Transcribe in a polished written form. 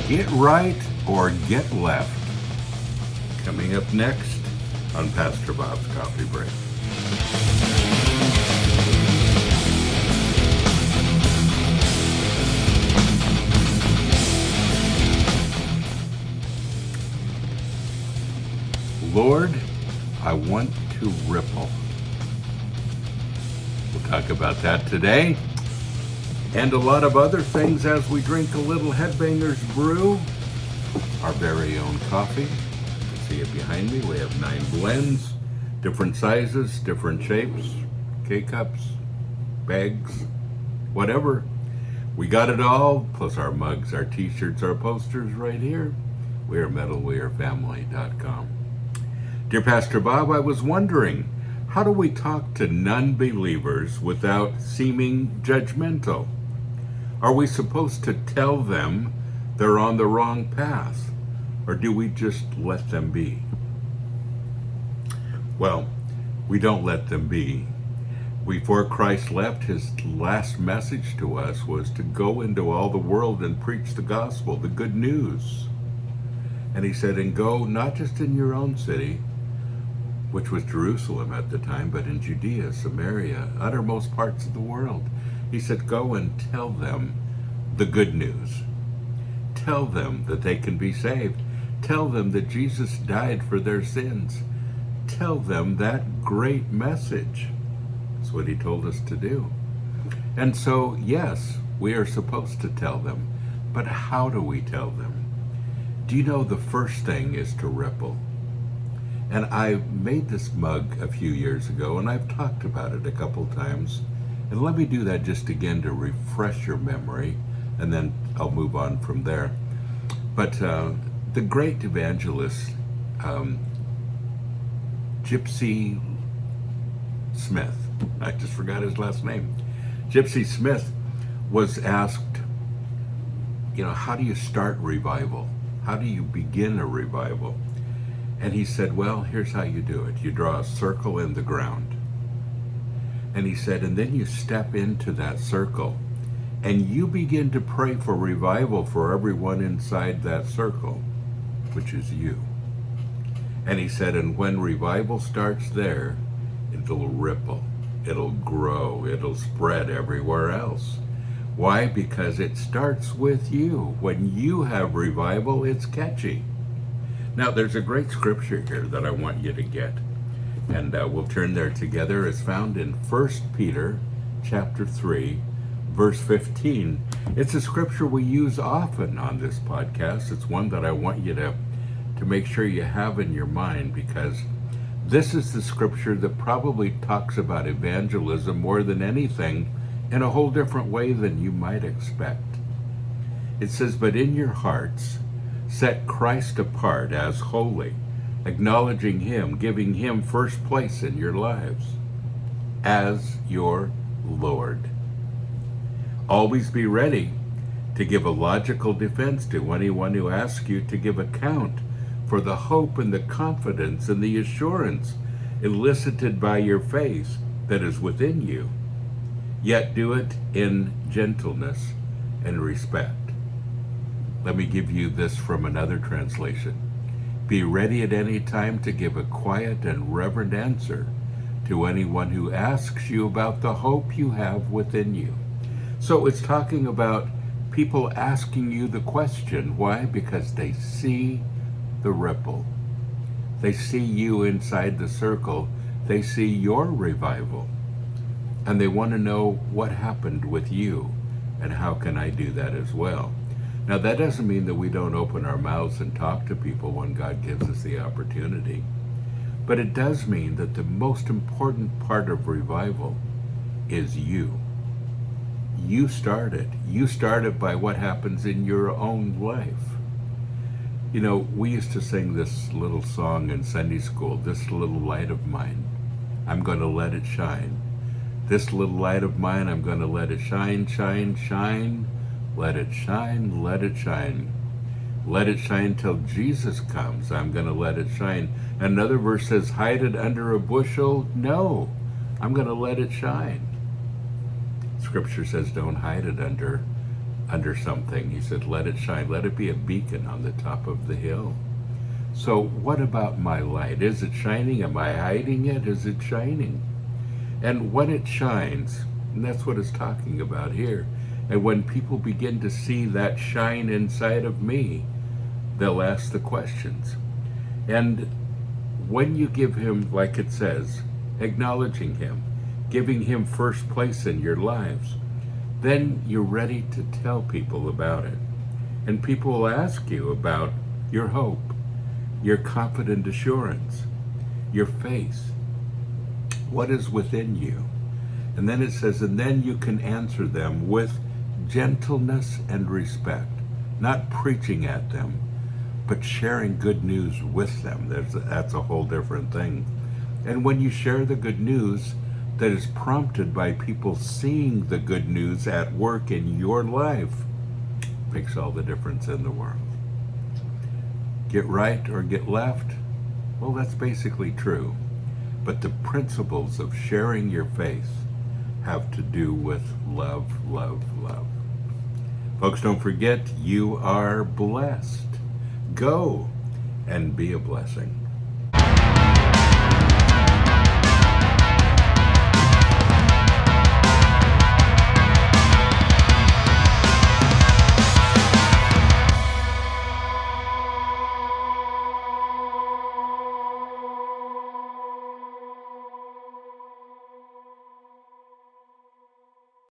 Get right or get left. Coming up next on Pastor Bob's Coffee Break. Lord, I want to ripple. We'll talk about that today and a lot of other things as we drink a little HEADBANGERS Brew, our very own coffee. You can see it behind me. We have 9 blends, different sizes, different shapes, K-cups, bags, whatever. We got it all, plus our mugs, our t-shirts, our posters right here. We are metalwearfamily.com. Dear Pastor Bob, I was wondering, how do we talk to non-believers without seeming judgmental? Are we supposed to tell them they're on the wrong path, or do we just let them be? Well, we don't let them be. Before Christ left, his last message to us was to go into all the world and preach the gospel, the good news. And he said, and go not just in your own city, which was Jerusalem at the time, but in Judea, Samaria, uttermost parts of the world. He said, go and tell them the good news. Tell them that they can be saved. Tell them that Jesus died for their sins. Tell them that great message. That's what he told us to do. And so, yes, we are supposed to tell them. But how do we tell them? Do you know the first thing is to ripple? And I made this mug a few years ago, and I've talked about it a couple times. And let me do that just again to refresh your memory, and then I'll move on from there. But the great evangelist, Gypsy Smith, I just forgot his last name. Gypsy Smith was asked, how do you start revival? How do you begin a revival? And he said, well, here's how you do it. You draw a circle in the ground. And he said, and then you step into that circle and you begin to pray for revival for everyone inside that circle, which is you. And he said, and when revival starts there, it'll ripple, it'll grow, it'll spread everywhere else. Why? Because it starts with you. When you have revival, it's catchy. Now, there's a great scripture here that I want you to get, and we'll turn there together. It's found in 1 Peter chapter 3, verse 15. It's a scripture we use often on this podcast. It's one that I want you to make sure you have in your mind, because this is the scripture that probably talks about evangelism more than anything in a whole different way than you might expect. It says, but in your hearts, set Christ apart as holy, acknowledging him, giving him first place in your lives as your Lord. Always be ready to give a logical defense to anyone who asks you to give account for the hope and the confidence and the assurance elicited by your faith that is within you. Yet do it in gentleness and respect. Let me give you this from another translation. Be ready at any time to give a quiet and reverent answer to anyone who asks you about the hope you have within you. So it's talking about people asking you the question. Why? Because they see the ripple. They see you inside the circle. They see your revival. And they want to know what happened with you and how can I do that as well. Now, that doesn't mean that we don't open our mouths and talk to people when God gives us the opportunity. But it does mean that the most important part of revival is you. You start it. You start it by what happens in your own life. We used to sing this little song in Sunday school, this little light of mine, I'm going to let it shine. This little light of mine, I'm going to let it shine, shine, shine. Let it shine, let it shine. Let it shine till Jesus comes. I'm going to let it shine. Another verse says, hide it under a bushel. No, I'm going to let it shine. Scripture says don't hide it under under something. He said, let it shine. Let it be a beacon on the top of the hill. So what about my light? Is it shining? Am I hiding it? Is it shining? And when it shines, and that's what it's talking about here, and when people begin to see that shine inside of me, they'll ask the questions. And when you give him, like it says, acknowledging him, giving him first place in your lives, then you're ready to tell people about it. And people will ask you about your hope, your confident assurance, your faith, what is within you. And then it says, and then you can answer them with gentleness and respect, not preaching at them, but sharing good news with them. That's a whole different thing. And when you share the good news that is prompted by people seeing the good news at work in your life, makes all the difference in the world. Get right or get left? Well, that's basically true. But the principles of sharing your faith have to do with love, love, love. Folks, don't forget, you are blessed. Go and be a blessing.